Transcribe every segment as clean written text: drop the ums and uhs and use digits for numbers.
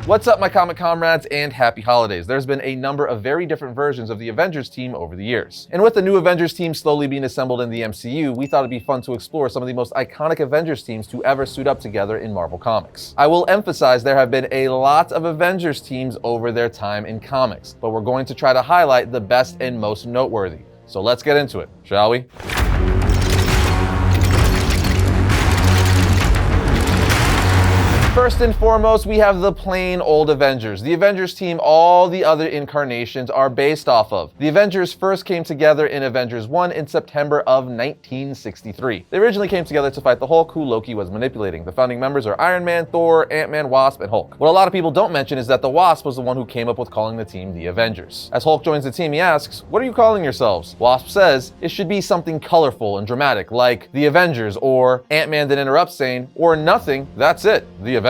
What's up, my comic comrades, and happy holidays. There's been a number of very different versions of the Avengers team over the years. And with the new Avengers team slowly being assembled in the MCU, we thought it'd be fun to explore some of the most iconic Avengers teams to ever suit up together in Marvel Comics. I will emphasize there have been a lot of Avengers teams over their time in comics, but we're going to try to highlight the best and most noteworthy. So let's get into it, shall we? First and foremost, we have the plain old Avengers, the Avengers team all the other incarnations are based off of. The Avengers first came together in Avengers 1 in September of 1963. They originally came together to fight the Hulk, who Loki was manipulating. The founding members are Iron Man, Thor, Ant-Man, Wasp, and Hulk. What a lot of people don't mention is that the Wasp was the one who came up with calling the team the Avengers. As Hulk joins the team, he asks, "What are you calling yourselves?" Wasp says, "It should be something colorful and dramatic, like the Avengers," or Ant-Man then interrupts saying, "Or nothing, that's it, the Avengers."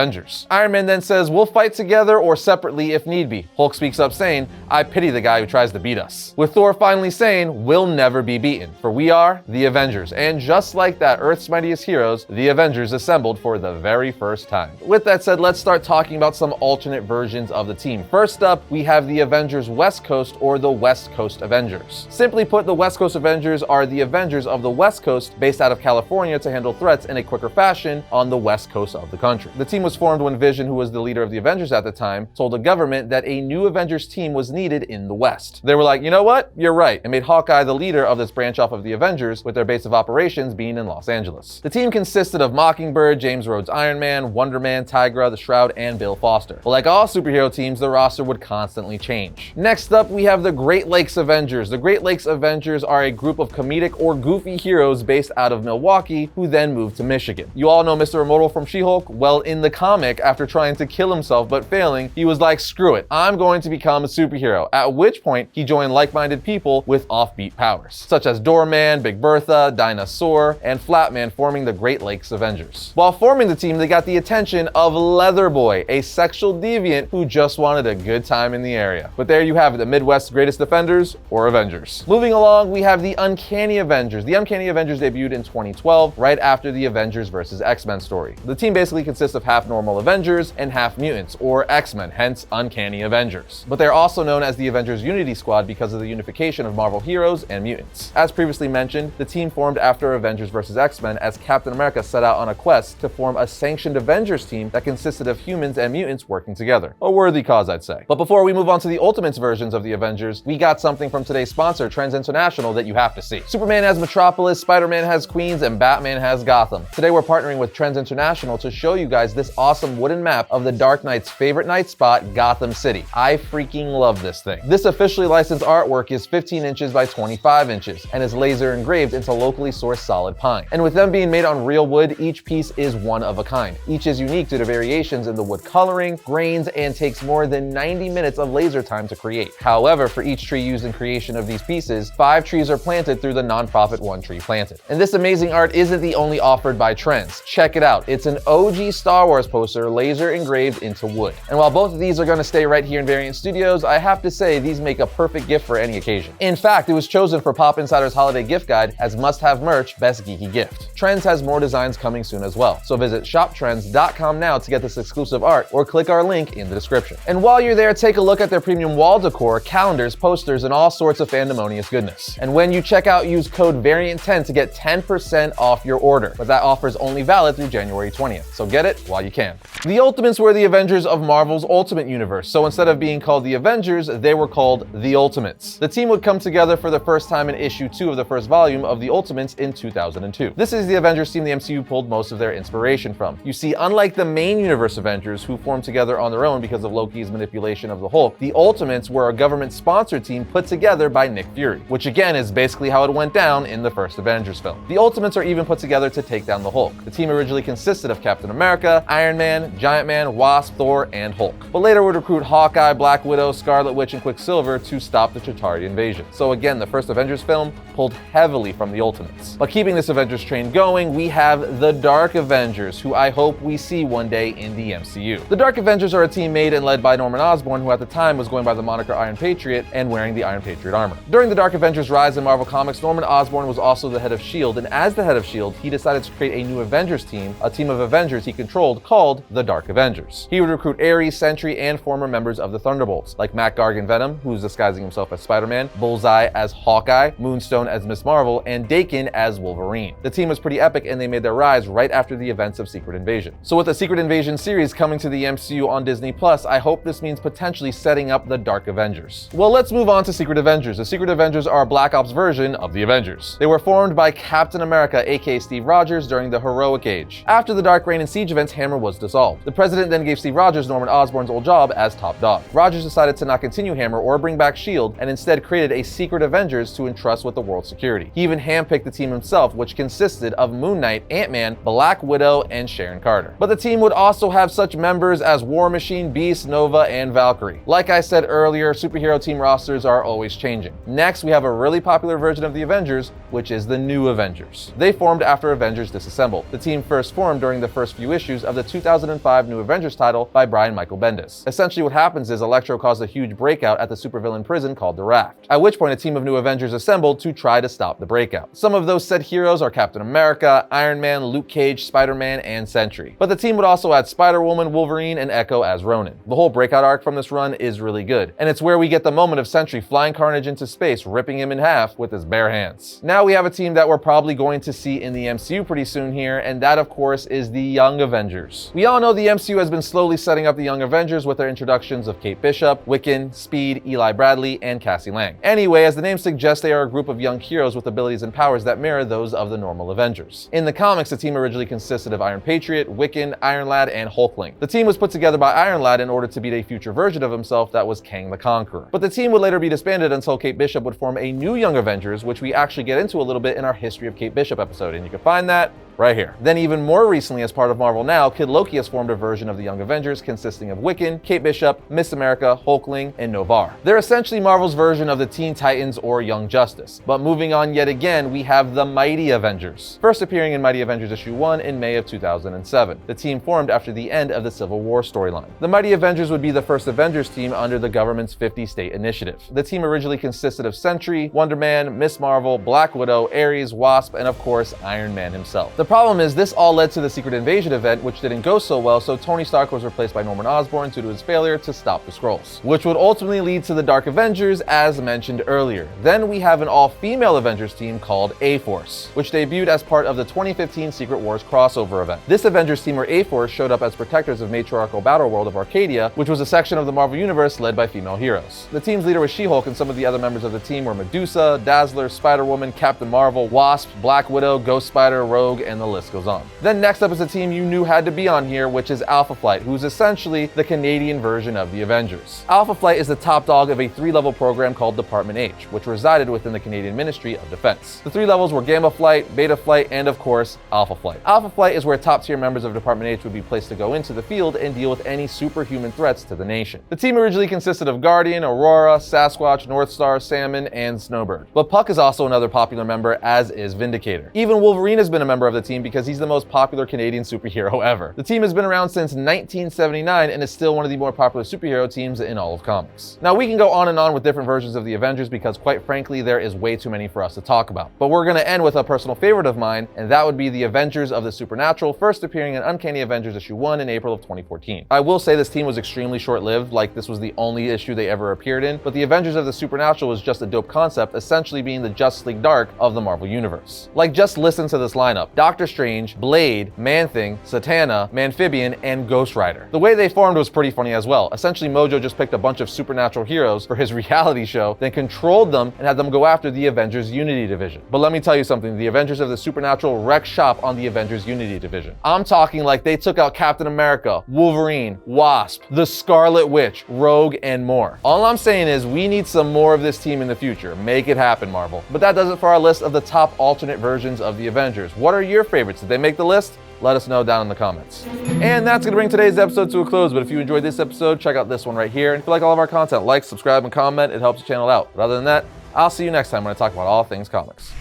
Iron Man then says, "We'll fight together or separately if need be." Hulk speaks up saying, "I pity the guy who tries to beat us." With Thor finally saying, "We'll never be beaten, for we are the Avengers." And just like that, Earth's mightiest heroes, the Avengers assembled for the very first time. With that said, let's start talking about some alternate versions of the team. First up, we have the Avengers West Coast, or the West Coast Avengers. Simply put, the West Coast Avengers are the Avengers of the West Coast based out of California to handle threats in a quicker fashion on the West Coast of the country. The team was formed when Vision, who was the leader of the Avengers at the time, told the government that a new Avengers team was needed in the West. They were like, "You know what? You're right," and made Hawkeye the leader of this branch off of the Avengers, with their base of operations being in Los Angeles. The team consisted of Mockingbird, James Rhodes Iron Man, Wonder Man, Tigra, the Shroud, and Bill Foster. But like all superhero teams, the roster would constantly change. Next up, we have the Great Lakes Avengers. The Great Lakes Avengers are a group of comedic or goofy heroes based out of Milwaukee who then moved to Michigan. You all know Mr. Immortal from She-Hulk? Well, in the comic, after trying to kill himself but failing, he was like, "Screw it, I'm going to become a superhero," at which point he joined like-minded people with offbeat powers, such as Doorman, Big Bertha, Dinosaur, and Flatman, forming the Great Lakes Avengers. While forming the team, they got the attention of Leatherboy, a sexual deviant who just wanted a good time in the area. But there you have it, the Midwest's greatest defenders, or Avengers. Moving along, we have the Uncanny Avengers. The Uncanny Avengers debuted in 2012, right after the Avengers vs. X-Men story. The team basically consists of half normal Avengers and half mutants, or X-Men, hence Uncanny Avengers. But they're also known as the Avengers Unity Squad because of the unification of Marvel heroes and mutants. As previously mentioned, the team formed after Avengers vs. X-Men as Captain America set out on a quest to form a sanctioned Avengers team that consisted of humans and mutants working together. A worthy cause, I'd say. But before we move on to the Ultimates versions of the Avengers, we got something from today's sponsor, Trends International, that you have to see. Superman has Metropolis, Spider-Man has Queens, and Batman has Gotham. Today we're partnering with Trends International to show you guys this awesome wooden map of the Dark Knight's favorite night spot, Gotham City. I freaking love this thing. This officially licensed artwork is 15 inches by 25 inches and is laser engraved into locally sourced solid pine. And with them being made on real wood, each piece is one of a kind. Each is unique due to variations in the wood coloring, grains, and takes more than 90 minutes of laser time to create. However, for each tree used in creation of these pieces, 5 trees are planted through the nonprofit One Tree Planted. And this amazing art isn't the only offered by Trends. Check it out. It's an OG Star Wars poster laser engraved into wood. And while both of these are going to stay right here in Variant Studios, I have to say these make a perfect gift for any occasion. In fact, it was chosen for Pop Insider's holiday gift guide as must-have merch, best geeky gift. Trends has more designs coming soon as well, so visit shoptrends.com now to get this exclusive art, or click our link in the description. And while you're there, take a look at their premium wall decor, calendars, posters, and all sorts of fandemonious goodness. And when you check out, use code VARIANT10 to get 10% off your order, but that offer is only valid through January 20th, so get it while you can. The Ultimates were the Avengers of Marvel's Ultimate Universe, so instead of being called the Avengers, they were called the Ultimates. The team would come together for the first time in issue 2 of the first volume of the Ultimates in 2002. This is the Avengers team the MCU pulled most of their inspiration from. You see, unlike the main universe Avengers, who formed together on their own because of Loki's manipulation of the Hulk, the Ultimates were a government-sponsored team put together by Nick Fury, which again is basically how it went down in the first Avengers film. The Ultimates are even put together to take down the Hulk. The team originally consisted of Captain America, Iron Man, Giant Man, Wasp, Thor, and Hulk, but later would recruit Hawkeye, Black Widow, Scarlet Witch, and Quicksilver to stop the Chitauri invasion. So again, the first Avengers film pulled heavily from the Ultimates. But keeping this Avengers train going, we have the Dark Avengers, who I hope we see one day in the MCU. The Dark Avengers are a team made and led by Norman Osborn, who at the time was going by the moniker Iron Patriot and wearing the Iron Patriot armor. During the Dark Avengers rise in Marvel Comics, Norman Osborn was also the head of S.H.I.E.L.D., and as the head of S.H.I.E.L.D., he decided to create a new Avengers team, a team of Avengers he controlled called called the Dark Avengers. He would recruit Ares, Sentry, and former members of the Thunderbolts, like Matt Gargan Venom, who's disguising himself as Spider-Man, Bullseye as Hawkeye, Moonstone as Miss Marvel, and Daken as Wolverine. The team was pretty epic, and they made their rise right after the events of Secret Invasion. So with the Secret Invasion series coming to the MCU on Disney+, I hope this means potentially setting up the Dark Avengers. Well, let's move on to Secret Avengers. The Secret Avengers are a Black Ops version of the Avengers. They were formed by Captain America, aka Steve Rogers, during the Heroic Age. After the Dark Reign and Siege events, Hammer was dissolved. The president then gave Steve Rogers Norman Osborn's old job as top dog. Rogers decided to not continue Hammer or bring back S.H.I.E.L.D. and instead created a Secret Avengers to entrust with the world's security. He even handpicked the team himself, which consisted of Moon Knight, Ant-Man, Black Widow, and Sharon Carter. But the team would also have such members as War Machine, Beast, Nova, and Valkyrie. Like I said earlier, superhero team rosters are always changing. Next, we have a really popular version of the Avengers, which is the New Avengers. They formed after Avengers disassembled. The team first formed during the first few issues of the 2005 New Avengers title by Brian Michael Bendis. Essentially what happens is Electro caused a huge breakout at the supervillain prison called the Raft, at which point a team of New Avengers assembled to try to stop the breakout. Some of those said heroes are Captain America, Iron Man, Luke Cage, Spider-Man, and Sentry. But the team would also add Spider-Woman, Wolverine, and Echo as Ronin. The whole breakout arc from this run is really good, and it's where we get the moment of Sentry flying Carnage into space, ripping him in half with his bare hands. Now we have a team that we're probably going to see in the MCU pretty soon here, and that of course is the Young Avengers. We all know the MCU has been slowly setting up the Young Avengers with their introductions of Kate Bishop, Wiccan, Speed, Eli Bradley, and Cassie Lang. Anyway, as the name suggests, they are a group of young heroes with abilities and powers that mirror those of the normal Avengers. In the comics, the team originally consisted of Iron Patriot, Wiccan, Iron Lad, and Hulkling. The team was put together by Iron Lad in order to beat a future version of himself that was Kang the Conqueror. But the team would later be disbanded until Kate Bishop would form a new Young Avengers, which we actually get into a little bit in our History of Kate Bishop episode, and you can find that right here. Then even more recently, as part of Marvel Now, Kid Loki has formed a version of the Young Avengers consisting of Wiccan, Kate Bishop, Miss America, Hulkling, and Novar. They're essentially Marvel's version of the Teen Titans or Young Justice. But moving on yet again, we have the Mighty Avengers, first appearing in Mighty Avengers issue 1 in May of 2007. The team formed after the end of the Civil War storyline. The Mighty Avengers would be the first Avengers team under the government's 50-state initiative. The team originally consisted of Sentry, Wonder Man, Miss Marvel, Black Widow, Ares, Wasp, and of course Iron Man himself. The problem is this all led to the Secret Invasion event, which didn't go so well, so Tony Stark was replaced by Norman Osborn due to his failure to stop the Skrulls, which would ultimately lead to the Dark Avengers as mentioned earlier. Then we have an all-female Avengers team called A-Force, which debuted as part of the 2015 Secret Wars crossover event. This Avengers team, or A-Force, showed up as protectors of matriarchal Battleworld of Arcadia, which was a section of the Marvel Universe led by female heroes. The team's leader was She-Hulk, and some of the other members of the team were Medusa, Dazzler, Spider-Woman, Captain Marvel, Wasp, Black Widow, Ghost Spider, Rogue, and the list goes on. Then next up is a team you knew had to be on here, which is Alpha Flight, who's essentially the Canadian version of the Avengers. Alpha Flight is the top dog of a 3-level program called Department H, which resided within the Canadian Ministry of Defense. The 3 levels were Gamma Flight, Beta Flight, and of course, Alpha Flight. Alpha Flight is where top-tier members of Department H would be placed to go into the field and deal with any superhuman threats to the nation. The team originally consisted of Guardian, Aurora, Sasquatch, Northstar, Salmon, and Snowbird. But Puck is also another popular member, as is Vindicator. Even Wolverine has been a member of the team because he's the most popular Canadian superhero ever. The team has been around since 1979 and is still one of the more popular superhero teams in all of comics. Now we can go on and on with different versions of the Avengers because quite frankly there is way too many for us to talk about. But we're going to end with a personal favorite of mine, and that would be the Avengers of the Supernatural, first appearing in Uncanny Avengers issue 1 in April of 2014. I will say this team was extremely short-lived, like this was the only issue they ever appeared in, but the Avengers of the Supernatural was just a dope concept, essentially being the Justice League Dark of the Marvel Universe. Like, just listen to this lineup: Doctor Strange, Blade, Man-Thing, Satana, Amphibian, and Ghost Rider. The way they formed was pretty funny as well. Essentially, Mojo just picked a bunch of supernatural heroes for his reality show, then controlled them and had them go after the Avengers Unity Division. But let me tell you something, the Avengers of the Supernatural wrecked shop on the Avengers Unity Division. I'm talking like they took out Captain America, Wolverine, Wasp, the Scarlet Witch, Rogue, and more. All I'm saying is we need some more of this team in the future. Make it happen, Marvel. But that does it for our list of the top alternate versions of the Avengers. What are your favorites? Did they make the list? Let us know down in the comments. And that's going to bring today's episode to a close, but if you enjoyed this episode, check out this one right here. And if you like all of our content, like, subscribe, and comment. It helps the channel out. But other than that, I'll see you next time when I talk about all things comics.